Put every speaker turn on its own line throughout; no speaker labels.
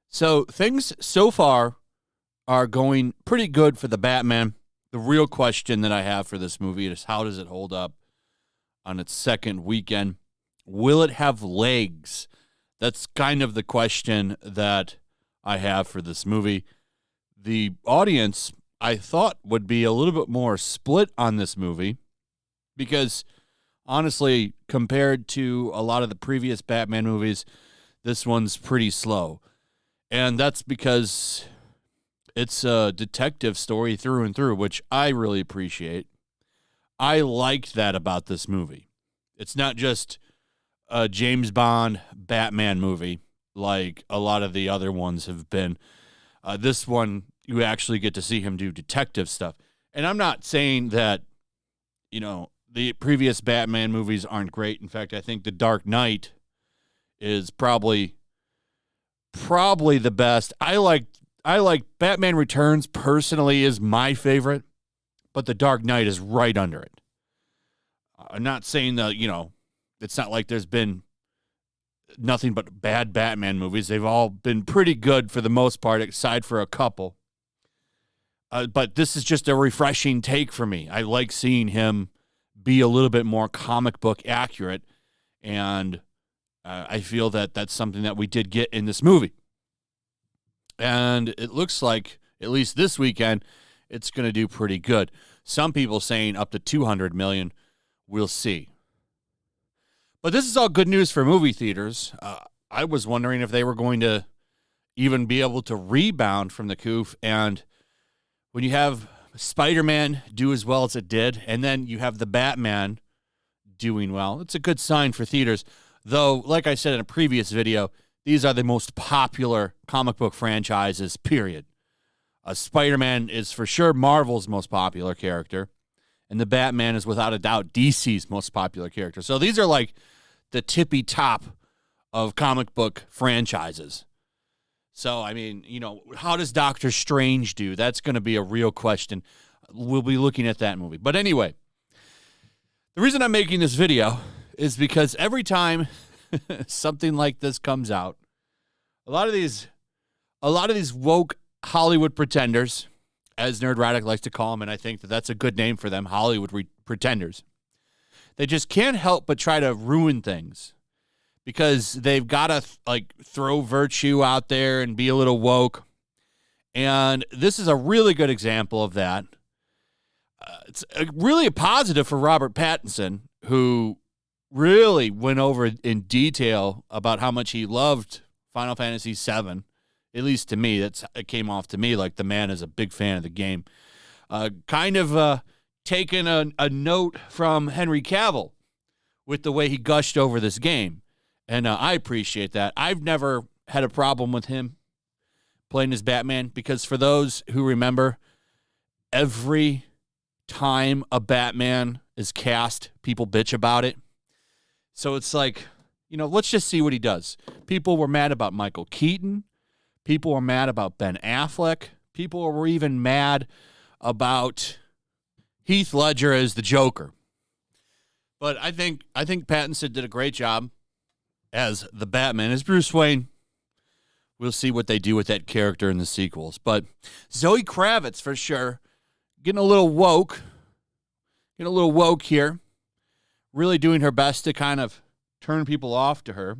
So things so far are going pretty good for the Batman. The real question that I have for this movie is, how does it hold up on its second weekend? Will it have legs? That's kind of the question that I have for this movie. The audience, I thought, would be a little bit more split on this movie because, honestly, compared to a lot of the previous Batman movies, this one's pretty slow. And that's because it's a detective story through and through, which I really appreciate. I liked that about this movie. It's not just a James Bond Batman movie like a lot of the other ones have been. This one, you actually get to see him do detective stuff. And I'm not saying that, the previous Batman movies aren't great. In fact, I think The Dark Knight is probably the best. I like Batman Returns personally is my favorite, but The Dark Knight is right under it. I'm not saying that, it's not like there's been nothing but bad Batman movies. They've all been pretty good for the most part, aside for a couple. But this is just a refreshing take for me. I like seeing him be a little bit more comic book accurate, and I feel that that's something that we did get in this movie. And it looks like, at least this weekend, it's going to do pretty good. Some people saying up to $200 million. We'll see. But this is all good news for movie theaters. I was wondering if they were going to even be able to rebound from the coup. And when you have Spider-Man do as well as it did, and then you have the Batman doing well, it's a good sign for theaters. Though, like I said in a previous video, these are the most popular comic book franchises, period. Spider-Man is for sure Marvel's most popular character, and the Batman is without a doubt DC's most popular character. So these are like the tippy top of comic book franchises. So, I mean, how does Doctor Strange do? That's going to be a real question. We'll be looking at that movie. But anyway, the reason I'm making this video is because every time something like this comes out, a lot of these woke Hollywood pretenders, as Nerd Radic likes to call them, and I think that that's a good name for them, Hollywood pretenders. They just can't help but try to ruin things because they've got to throw virtue out there and be a little woke. And this is a really good example of that. It's really a positive for Robert Pattinson, who really went over in detail about how much he loved Final Fantasy VII. At least to me, it came off to me like the man is a big fan of the game. Taking a note from Henry Cavill with the way he gushed over this game. And I appreciate that. I've never had a problem with him playing as Batman because for those who remember, every time a Batman is cast, people bitch about it. So it's like, let's just see what he does. People were mad about Michael Keaton. People were mad about Ben Affleck. People were even mad about Heath Ledger as the Joker. But I think Pattinson did a great job as the Batman. As Bruce Wayne, we'll see what they do with that character in the sequels. But Zoe Kravitz, for sure, getting a little woke here. Really doing her best to kind of turn people off to her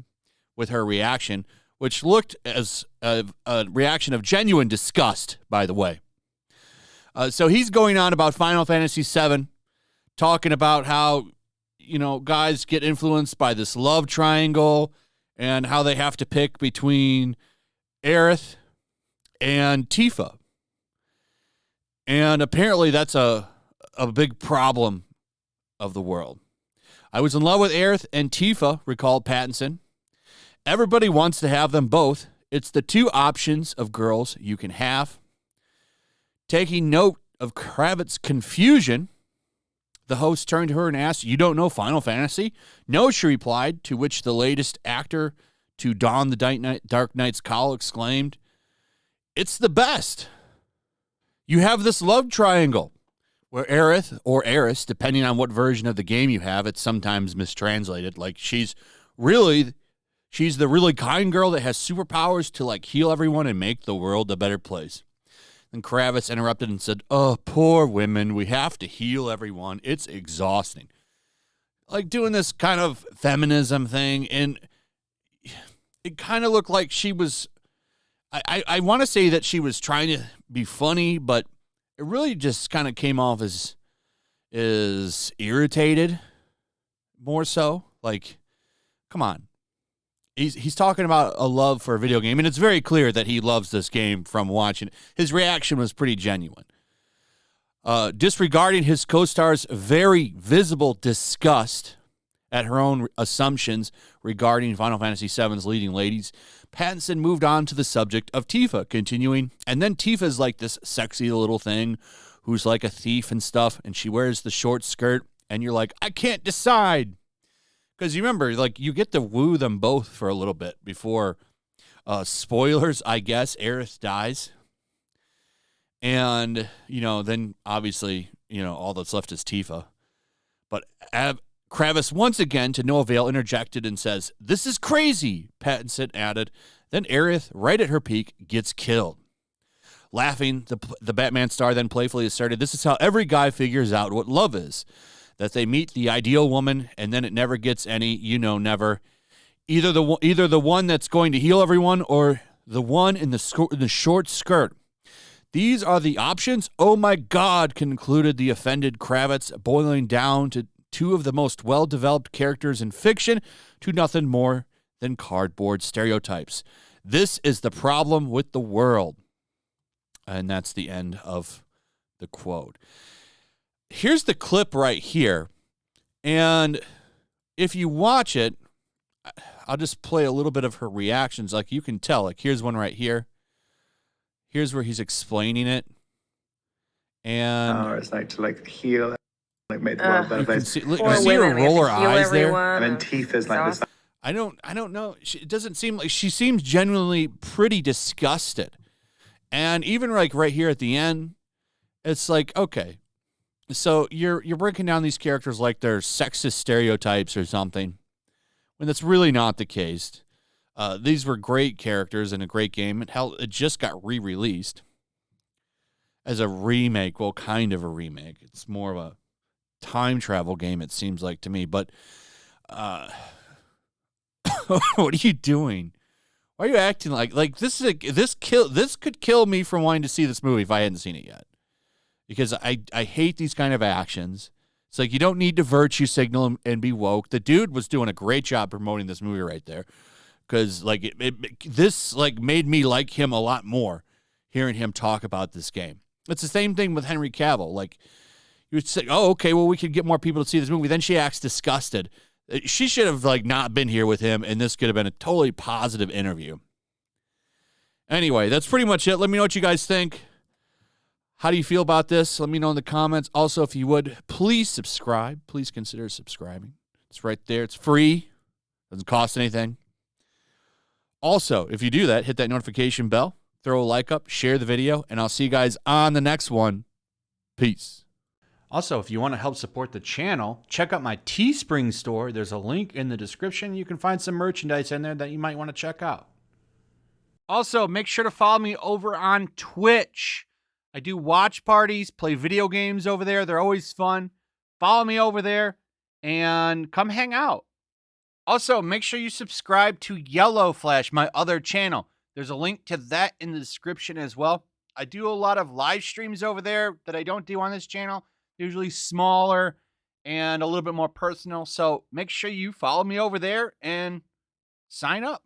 with her reaction, which looked as a reaction of genuine disgust, by the way. So he's going on about Final Fantasy VII, talking about how, guys get influenced by this love triangle and how they have to pick between Aerith and Tifa. And apparently that's a big problem of the world. I was in love with Aerith and Tifa, recalled Pattinson. Everybody wants to have them both. It's the two options of girls you can have. Taking note of Kravitz's confusion, the host turned to her and asked, "You don't know Final Fantasy?" "No," she replied, to which the latest actor to don the Dark Knight's cowl exclaimed, "It's the best. You have this love triangle where Aerith or Eris, depending on what version of the game you have, it's sometimes mistranslated. Like she's the really kind girl that has superpowers to like heal everyone and make the world a better place. Then Kravitz interrupted and said, "Oh, poor women. We have to heal everyone. It's exhausting." Like doing this kind of feminism thing. And it kind of looked like she was, I want to say that she was trying to be funny, but it really just kind of came off as irritated more so. Like, come on. He's talking about a love for a video game, and it's very clear that he loves this game from watching it. His reaction was pretty genuine. Disregarding his co-star's very visible disgust at her own assumptions regarding Final Fantasy VII's leading ladies, Pattinson moved on to the subject of Tifa, continuing, and then Tifa's like this sexy little thing who's like a thief and stuff, and she wears the short skirt, and you're like, I can't decide. Because you remember, like, you get to woo them both for a little bit before, spoilers, I guess, Aerith dies. And, then obviously, all that's left is Tifa. But Kravitz, once again, to no avail, interjected and says, "This is crazy," Pattinson added. Then Aerith, right at her peak, gets killed. Laughing, the Batman star then playfully asserted, "This is how every guy figures out what love is. That they meet the ideal woman, and then it never gets any, never. Either the one that's going to heal everyone or the one in the short skirt. These are the options? Oh my God," concluded the offended Kravitz, boiling down to two of the most well-developed characters in fiction to nothing more than cardboard stereotypes. This is the problem with the world. And that's the end of the quote. Here's the clip right here. And if you watch it, I'll just play a little bit of her reactions. Like you can tell, like here's one right here. Here's where he's explaining it. And
it's like to heal, make the world a better place.
You see her roll her eyes there.
And then Tifa's like this.
I don't know. It doesn't seem like she seems genuinely pretty disgusted. And even like right here at the end, it's like, okay. So you're breaking down these characters like they're sexist stereotypes or something, when that's really not the case. These were great characters in a great game. Hell, it just got re-released as a remake. Well, kind of a remake. It's more of a time travel game, it seems like to me. But what are you doing? Why are you acting like this? This could kill me from wanting to see this movie if I hadn't seen it yet. Because I hate these kind of actions. It's like you don't need to virtue signal and be woke. The dude was doing a great job promoting this movie right there. Because this made me like him a lot more, hearing him talk about this game. It's the same thing with Henry Cavill. Like, you would say, oh, okay, well, we could get more people to see this movie. Then she acts disgusted. She should have not been here with him, and this could have been a totally positive interview. Anyway, that's pretty much it. Let me know what you guys think. How do you feel about this? Let me know in the comments. Also, if you would, please subscribe. Please consider subscribing. It's right there. It's free. Doesn't cost anything. Also, if you do that, hit that notification bell, throw a like up, share the video, and I'll see you guys on the next one. Peace. Also, if you want to help support the channel, check out my Teespring store. There's a link in the description. You can find some merchandise in there that you might want to check out. Also, make sure to follow me over on Twitch. I do watch parties, play video games over there. They're always fun. Follow me over there and come hang out. Also, make sure you subscribe to YellowFlash, my other channel. There's a link to that in the description as well. I do a lot of live streams over there that I don't do on this channel. They're usually smaller and a little bit more personal. So make sure you follow me over there and sign up.